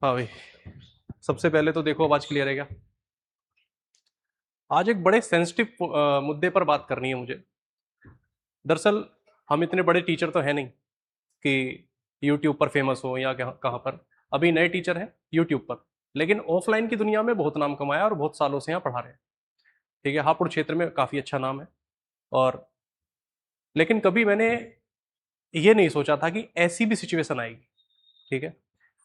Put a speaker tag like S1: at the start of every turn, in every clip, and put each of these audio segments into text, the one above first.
S1: हाँ भाई। सबसे पहले तो देखो आवाज क्लियर है क्या? आज एक बड़े सेंसिटिव मुद्दे पर बात करनी है मुझे। दरअसल हम इतने बड़े टीचर तो हैं नहीं कि यूट्यूब पर फेमस हो या कहाँ कहाँ पर। अभी नए टीचर हैं यूट्यूब पर, लेकिन ऑफलाइन की दुनिया में बहुत नाम कमाया और बहुत सालों से यहाँ पढ़ा रहे हैं। ठीक है, हापुड़ क्षेत्र में काफ़ी अच्छा नाम है। और लेकिन कभी मैंने ये नहीं सोचा था कि ऐसी भी सिचुएशन आएगी। ठीक है,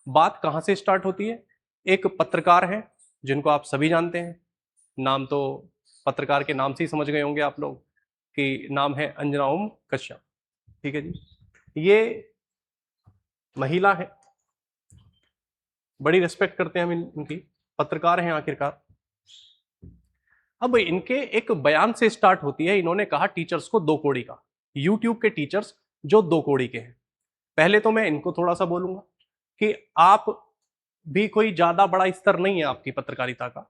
S1: बात कहाँ से स्टार्ट होती है? एक पत्रकार है जिनको आप सभी जानते हैं। नाम तो पत्रकार के नाम से ही समझ गए होंगे आप लोग कि नाम है अंजना ओम कश्यप। ठीक है जी, ये महिला है, बड़ी रिस्पेक्ट करते हैं हम इनकी। पत्रकार हैं आखिरकार। अब इनके एक बयान से स्टार्ट होती है। इन्होंने कहा टीचर्स को दो कौड़ी का, यूट्यूब के टीचर्स जो दो कौड़ी के हैं। पहले तो मैं इनको थोड़ा सा बोलूंगा कि आप भी कोई ज्यादा बड़ा स्तर नहीं है आपकी पत्रकारिता का,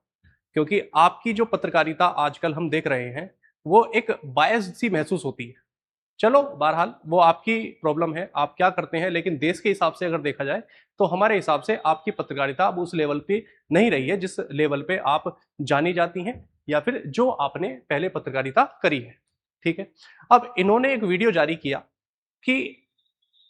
S1: क्योंकि आपकी जो पत्रकारिता आजकल हम देख रहे हैं वो एक बायस सी महसूस होती है। चलो बहरहाल वो आपकी प्रॉब्लम है, आप क्या करते हैं, लेकिन देश के हिसाब से अगर देखा जाए तो हमारे हिसाब से आपकी पत्रकारिता अब उस लेवल पे नहीं रही है जिस लेवल पे आप जानी जाती हैं या फिर जो आपने पहले पत्रकारिता करी है। ठीक है, अब इन्होंने एक वीडियो जारी किया कि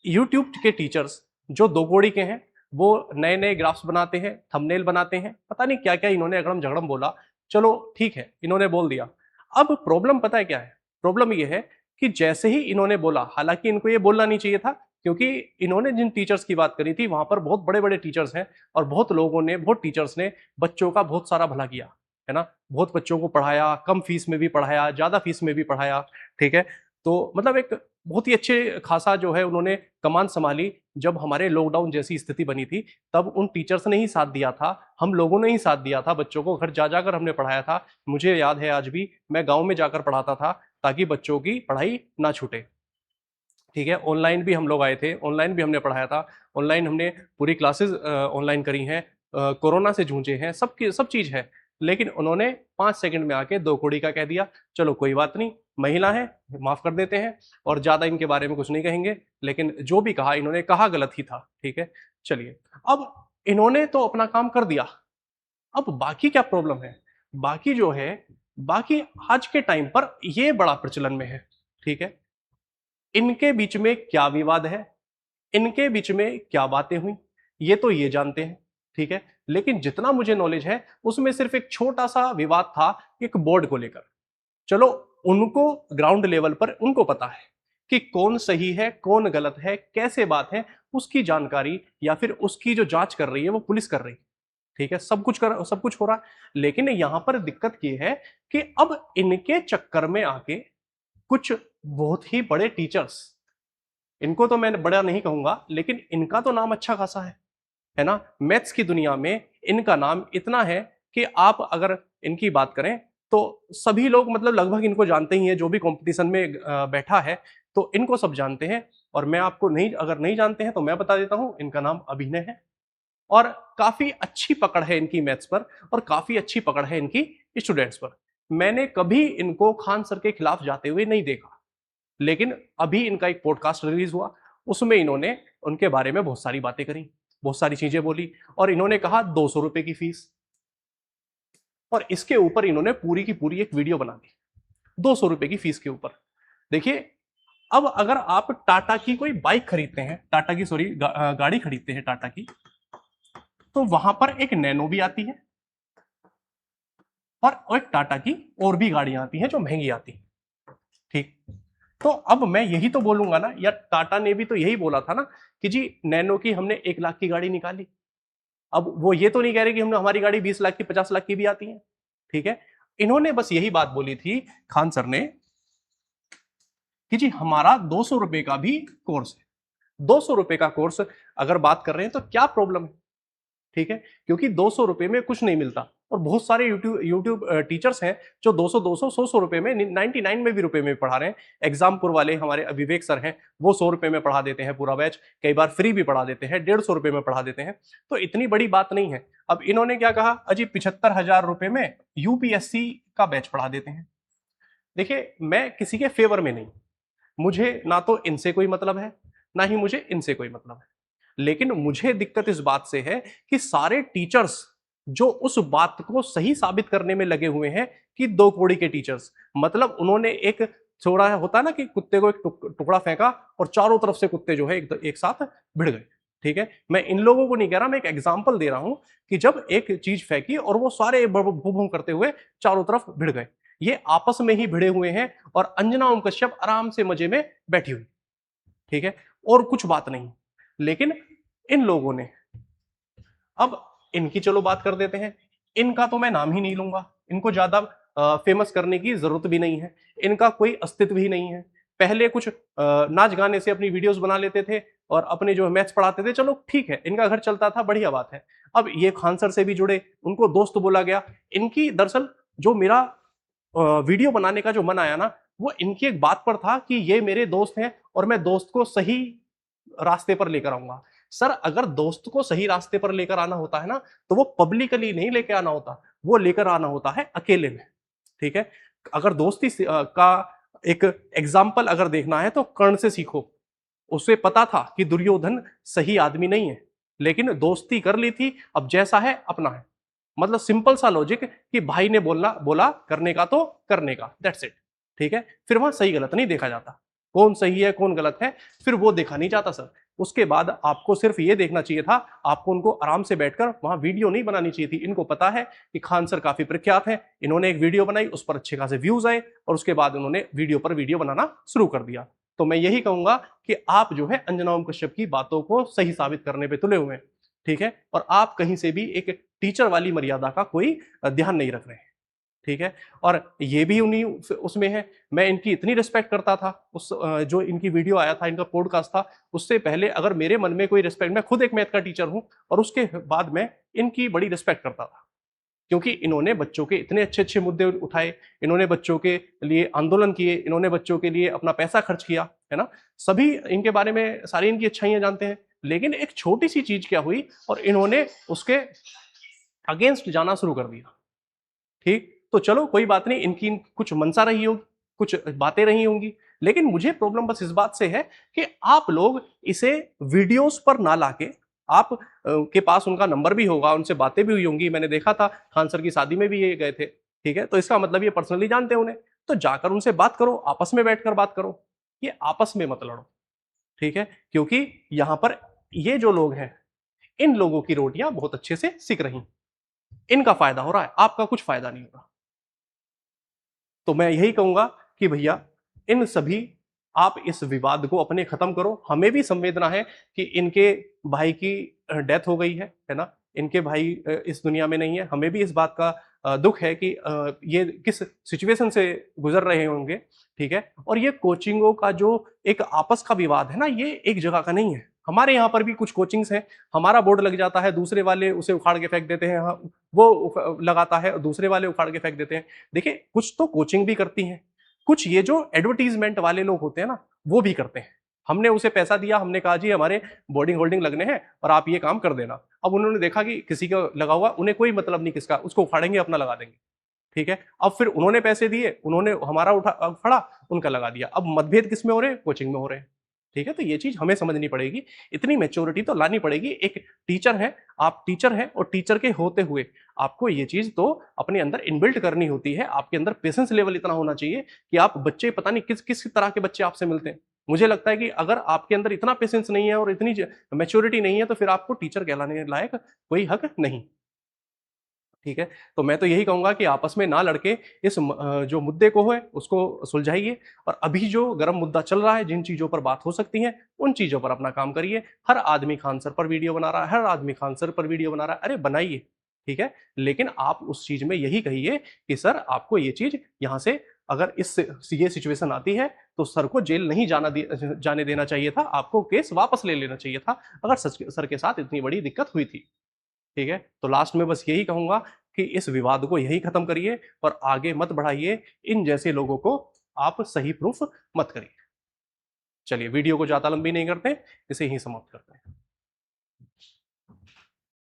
S1: यूट्यूब के टीचर्स जो दो कौड़ी के हैं वो नए नए ग्राफ्स बनाते हैं, थंबनेल बनाते हैं, पता नहीं क्या क्या इन्होंने अगड़म झगड़म बोला। चलो ठीक है, इन्होंने बोल दिया। अब प्रॉब्लम पता है क्या है? प्रॉब्लम ये है कि जैसे ही इन्होंने बोला, हालांकि इनको ये बोलना नहीं चाहिए था, क्योंकि इन्होंने जिन टीचर्स की बात करी थी वहां पर बहुत बड़े बड़े टीचर्स हैं और बहुत लोगों ने, बहुत टीचर्स ने बच्चों का बहुत सारा भला किया है ना। बहुत बच्चों को पढ़ाया, कम फीस में भी पढ़ाया, ज्यादा फीस में भी पढ़ाया। ठीक है, तो मतलब एक बहुत ही अच्छे खासा जो है उन्होंने कमान संभाली। जब हमारे लॉकडाउन जैसी स्थिति बनी थी तब उन टीचर्स ने ही साथ दिया था, हम लोगों ने ही साथ दिया था, बच्चों को घर जा जाकर हमने पढ़ाया था। मुझे याद है आज भी, मैं गांव में जाकर पढ़ाता था ताकि बच्चों की पढ़ाई ना छूटे। ठीक है, ऑनलाइन भी हम लोग आए थे, ऑनलाइन भी हमने पढ़ाया था, ऑनलाइन हमने पूरी क्लासेस ऑनलाइन करी हैं, कोरोना से जूझे हैं, सब चीज़ है। लेकिन उन्होंने 5 सेकंड में आके दो कौड़ी का कह दिया। चलो कोई बात नहीं, महिला है, माफ कर देते हैं और ज़्यादा इनके बारे में कुछ नहीं कहेंगे। लेकिन जो भी कहा इन्होंने, कहा गलत ही था। ठीक है, चलिए। अब इन्होंने तो अपना काम कर दिया, अब बाकी क्या प्रॉब्लम है? बाकी जो है, बाकी आज के टाइम पर ये बड़ा प्रचलन में है। ठीक है, इनके बीच में क्या विवाद है, इनके बीच में क्या बातें हुई, ये तो ये जानते हैं। ठीक है, लेकिन जितना मुझे नॉलेज है उसमें सिर्फ एक छोटा सा विवाद था एक बोर्ड को लेकर। चलो, उनको ग्राउंड लेवल पर उनको पता है कि कौन सही है कौन गलत है, कैसे बात है, उसकी जानकारी या फिर उसकी जो जांच कर रही है वो पुलिस कर रही है। ठीक है, सब कुछ हो रहा है। लेकिन यहां पर दिक्कत ये है कि अब इनके चक्कर में आके कुछ बहुत ही बड़े टीचर्स, इनको तो मैं बड़ा नहीं कहूंगा लेकिन इनका तो नाम अच्छा खासा है ना। मैथ्स की दुनिया में इनका नाम इतना है कि आप अगर इनकी बात करें तो सभी लोग मतलब लगभग इनको जानते ही हैं। जो भी कंपटीशन में बैठा है तो इनको सब जानते हैं। और मैं आपको नहीं, अगर नहीं जानते हैं तो मैं बता देता हूं, इनका नाम अभिनय है। और काफी अच्छी पकड़ है इनकी मैथ्स पर और काफी अच्छी पकड़ है इनकी स्टूडेंट्स पर। मैंने कभी इनको खान सर के खिलाफ जाते हुए नहीं देखा। लेकिन अभी इनका एक पॉडकास्ट रिलीज हुआ, उसमें इन्होंने उनके बारे में बहुत सारी बातें करी, बहुत सारी चीजें बोली और इन्होंने कहा 200 रुपए की फीस। और इसके ऊपर इन्होंने पूरी की पूरी एक वीडियो बना दी 200 रुपए की फीस के ऊपर। देखिए, अब अगर आप टाटा की कोई बाइक खरीदते हैं, टाटा की सॉरी गाड़ी खरीदते हैं टाटा की, तो वहां पर एक नैनो भी आती है और एक टाटा की और भी गाड़ियां आती हैं जो महंगी आती हैं। ठीक, तो अब मैं यही तो बोलूंगा ना, या टाटा ने भी तो यही बोला था ना कि जी नैनो की हमने 1 लाख की गाड़ी निकाली। अब वो ये तो नहीं कह रहे कि हमने, हमारी गाड़ी 20 लाख की 50 लाख की भी आती है। ठीक है, इन्होंने बस यही बात बोली थी खान सर ने कि जी हमारा 200 रुपए का भी कोर्स है। 200 रुपए का कोर्स अगर बात कर रहे हैं तो क्या प्रॉब्लम है? ठीक है, क्योंकि 200 रुपए में कुछ नहीं मिलता। और बहुत सारे यूट्यूब यूट्यूब टीचर्स हैं जो 200 200 100 रुपए में, 99 में भी रुपए में पढ़ा रहे हैं। एग्जामपुर वाले हमारे विवेक सर हैं, वो 100 रुपए में पढ़ा देते हैं पूरा बैच, कई बार फ्री भी पढ़ा देते हैं, 150 रुपए में पढ़ा देते हैं। तो इतनी बड़ी बात नहीं है। अब इन्होंने क्या कहा, अजी 75,000 रुपए में यूपीएससी का बैच पढ़ा देते हैं। देखिए, मैं किसी के फेवर में नहीं, मुझे ना तो इनसे कोई मतलब है ना ही मुझे इनसे कोई मतलब है। लेकिन मुझे दिक्कत इस बात से है कि सारे टीचर्स जो उस बात को सही साबित करने में लगे हुए हैं कि दो कौड़ी के टीचर्स, मतलब उन्होंने एक छोड़ा होता है ना कि कुत्ते को एक टुकड़ा फेंका और चारों तरफ से कुत्ते जो है एक साथ भिड़ गए। ठीक है, मैं इन लोगों को नहीं कह रहा, मैं एक एग्जाम्पल दे रहा हूं कि जब एक चीज फेंकी और वो सारे भूम करते हुए चारों तरफ भिड़ गए। ये आपस में ही भिड़े हुए हैं और अंजना ओम कश्यप आराम से मजे में बैठी हुई। ठीक है, और कुछ बात नहीं। लेकिन इन लोगों ने, अब इनकी चलो बात कर देते हैं, इनका तो मैं नाम ही नहीं लूंगा, इनको ज्यादा फेमस करने की जरूरत भी नहीं है, इनका कोई अस्तित्व ही नहीं है। पहले कुछ नाच गाने से अपनी वीडियोस बना लेते थे और अपने जो मैथ्स पढ़ाते थे, चलो ठीक है, इनका घर चलता था, बढ़िया बात है। अब ये खान सर से भी जुड़े, उनको दोस्त बोला गया। इनकी दरअसल जो मेरा वीडियो बनाने का जो मन आया ना, वो इनकी एक बात पर था कि ये मेरे दोस्त हैं और मैं दोस्त को सही रास्ते पर लेकर आऊंगा। सर, अगर दोस्त को सही रास्ते पर लेकर आना होता है ना, तो वो पब्लिकली नहीं लेकर आना होता, वो लेकर आना होता है अकेले में। ठीक है, अगर दोस्ती का एक एग्जाम्पल अगर देखना है तो कर्ण से सीखो। उसे पता था कि दुर्योधन सही आदमी नहीं है, लेकिन दोस्ती कर ली थी, अब जैसा है अपना है। मतलब सिंपल सा लॉजिक कि भाई ने बोला करने का तो करने का, दैट्स इट। ठीक है, फिर वहां सही गलत नहीं देखा जाता, कौन सही है कौन गलत है फिर वो देखा नहीं जाता सर। उसके बाद आपको सिर्फ ये देखना चाहिए था, आपको उनको आराम से बैठकर वहां वीडियो नहीं बनानी चाहिए थी। इनको पता है कि खान सर काफी प्रख्यात हैं, इन्होंने एक वीडियो बनाई, उस पर अच्छे खासे व्यूज आए और उसके बाद उन्होंने वीडियो पर वीडियो बनाना शुरू कर दिया। तो मैं यही कहूंगा कि आप जो है अंजना ओम कश्यप की बातों को सही साबित करने पे तुले हुए हैं। ठीक है, और आप कहीं से भी एक टीचर वाली मर्यादा का कोई ध्यान नहीं रख रहे हैं। ठीक है, और ये भी उन्हीं उसमें है। मैं इनकी इतनी रिस्पेक्ट करता था, उस जो इनकी वीडियो आया था, इनका पॉडकास्ट था, उससे पहले अगर मेरे मन में कोई रिस्पेक्ट, मैं खुद एक मैथ का टीचर हूं और उसके बाद मैं इनकी बड़ी रिस्पेक्ट करता था, क्योंकि इन्होंने बच्चों के इतने अच्छे अच्छे मुद्दे उठाए, इन्होंने बच्चों के लिए आंदोलन किए, इन्होंने बच्चों के लिए अपना पैसा खर्च किया, है ना। सभी इनके बारे में सारी इनकी अच्छाइयां जानते हैं, लेकिन एक छोटी सी चीज क्या हुई और इन्होंने उसके अगेंस्ट जाना शुरू कर दिया। ठीक, तो चलो कोई बात नहीं, इनकी कुछ मंशा रही होगी, कुछ बातें रही होंगी, लेकिन मुझे प्रॉब्लम बस इस बात से है कि आप लोग इसे वीडियोस पर ना लाके, आप के पास उनका नंबर भी होगा, उनसे बातें भी हुई होंगी, मैंने देखा था खान सर की शादी में भी ये गए थे। ठीक है, तो इसका मतलब ये पर्सनली जानते हैं उन्हें, तो जाकर उनसे बात करो, आपस में बैठकर बात करो, ये आपस में मत लड़ो। ठीक है, क्योंकि यहां पर ये जो लोग हैं, इन लोगों की रोटियां बहुत अच्छे से सिक रही, इनका फायदा हो रहा है, आपका कुछ फायदा नहीं हो रहा। तो मैं यही कहूंगा कि भैया इन सभी, आप इस विवाद को अपने खत्म करो। हमें भी संवेदना है कि इनके भाई की डेथ हो गई है ना, इनके भाई इस दुनिया में नहीं है। हमें भी इस बात का दुख है कि ये किस सिचुएशन से गुजर रहे होंगे। ठीक है, और ये कोचिंगों का जो एक आपस का विवाद है ना, ये एक जगह का नहीं है। हमारे यहाँ पर भी कुछ कोचिंग्स हैं, हमारा बोर्ड लग जाता है, दूसरे वाले उसे उखाड़ के फेंक देते हैं, वो लगाता है, दूसरे वाले उखाड़ के फेंक देते हैं। देखिए, कुछ तो कोचिंग भी करती हैं, कुछ ये जो एडवर्टीजमेंट वाले लोग होते हैं ना, वो भी करते हैं। हमने उसे पैसा दिया, हमने कहा जी हमारे बोर्डिंग होल्डिंग लगने हैं और आप ये काम कर देना। अब उन्होंने देखा कि किसी का लगा हुआ, उन्हें कोई मतलब नहीं किसका, उसको उखाड़ेंगे, अपना लगा देंगे। ठीक है, अब फिर उन्होंने पैसे दिए, उन्होंने हमारा उखाड़ा, उनका लगा दिया। अब मतभेद किस में हो रहे हैं? कोचिंग में हो रहे हैं। ठीक है, तो ये चीज हमें समझनी पड़ेगी, इतनी मेच्योरिटी तो लानी पड़ेगी। एक टीचर है, आप टीचर हैं, और टीचर के होते हुए आपको ये चीज तो अपने अंदर इनबिल्ट करनी होती है। आपके अंदर पेशेंस लेवल इतना होना चाहिए कि आप बच्चे, पता नहीं किस किस तरह के बच्चे आपसे मिलते हैं। मुझे लगता है कि अगर आपके अंदर इतना पेशेंस नहीं है और इतनी मेच्योरिटी नहीं है, तो फिर आपको टीचर कहलाने लायक कोई हक नहीं। ठीक है, तो मैं तो यही कहूंगा कि आपस में ना लड़के इस जो मुद्दे को है उसको सुलझाइए, और अभी जो गर्म मुद्दा चल रहा है, जिन चीजों पर बात हो सकती है उन चीजों पर अपना काम करिए। हर आदमी खान सर पर वीडियो बना रहा है, हर आदमी खान सर पर वीडियो बना रहा है, अरे बनाइए। ठीक है, लेकिन आप उस चीज में यही कहिए कि सर आपको ये चीज यहाँ से, अगर इस ये सिचुएशन आती है तो सर को जेल नहीं जाने देना चाहिए था, आपको केस वापस ले लेना चाहिए था, अगर सर के साथ इतनी बड़ी दिक्कत हुई थी। ठीक है, तो लास्ट में बस यही कहूंगा कि इस विवाद को यही खत्म करिए और आगे मत बढ़ाइए, इन जैसे लोगों को आप सही प्रूफ मत करिए। चलिए, वीडियो को ज्यादा लंबी नहीं करते, इसे ही समाप्त करते हैं।